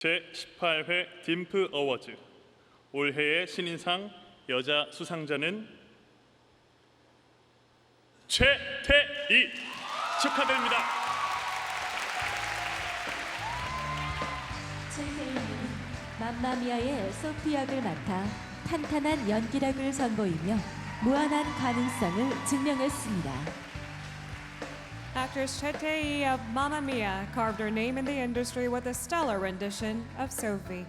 제18회 딤프 어워즈 올해의 신인상 여자 수상자는 최태희 축하드립니다. 최태희는 맘마미아의 소피 역을 맡아 탄탄한 연기력을 선보이며 무한한 가능성을 증명했습니다. Actress Choi Tae-hee of Mamma Mia carved her name in the industry with a stellar rendition of Sophie.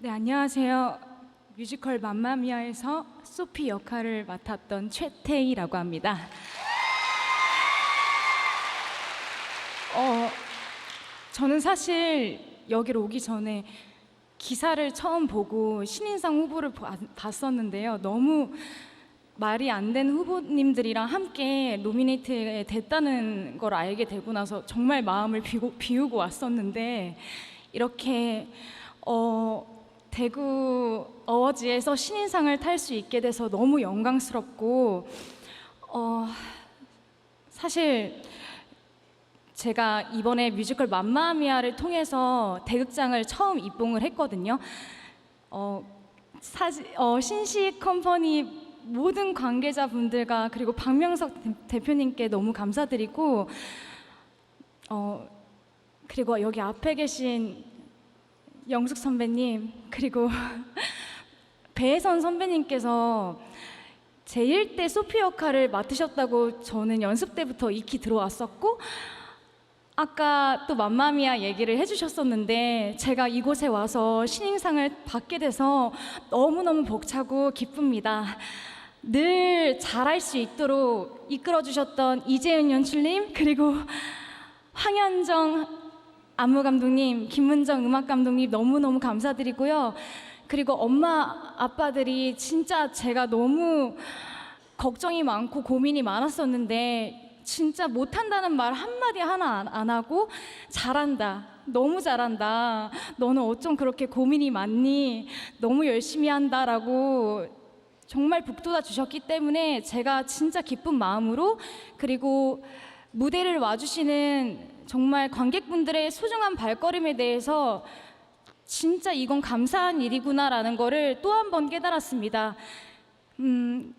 네, 안녕하세요. 뮤지컬 맘마미아에서 소피 역할을 맡았던 최태희라고 합니다. 저는 사실 여기로 오기 전에 기사를 처음 보고 신인상 후보를 봤었는데요. 너무 말이 안 되는 후보님들이랑 함께 노미네이트에 됐다는 걸 알게 되고 나서 정말 마음을 비우고 왔었는데 이렇게 대구 어워즈에서 신인상을 탈 수 있게 돼서 너무 영광스럽고 사실 제가 이번에 뮤지컬 맘마미아를 통해서 대극장을 처음 입봉을 했거든요. 신식 컴퍼니 모든 관계자분들과 그리고 박명석 대표님께 너무 감사드리고 그리고 여기 앞에 계신 영숙 선배님 그리고 배혜선 선배님께서 제1대 소피 역할을 맡으셨다고 저는 연습 때부터 익히 들어왔었고 아까 또 맘마미아 얘기를 해주셨었는데 제가 이곳에 와서 신인상을 받게 돼서 너무너무 벅차고 기쁩니다. 늘 잘할 수 있도록 이끌어주셨던 이재은 연출님 그리고 황현정 안무감독님, 김문정 음악감독님 너무너무 감사드리고요. 그리고 엄마, 아빠들이 진짜 제가 너무 걱정이 많고 고민이 많았었는데 진짜 못한다는 말 한마디 하나 안 하고 잘한다, 너무 잘한다, 너는 어쩜 그렇게 고민이 많니, 너무 열심히 한다라고 정말 북돋아 주셨기 때문에 제가 진짜 기쁜 마음으로 그리고 무대를 와주시는 정말 관객분들의 소중한 발걸음에 대해서 진짜 이건 감사한 일이구나라는 거를 또 한 번 깨달았습니다.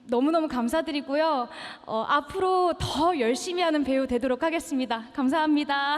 너무너무 감사드리고요. 앞으로 더 열심히 하는 배우 되도록 하겠습니다. 감사합니다.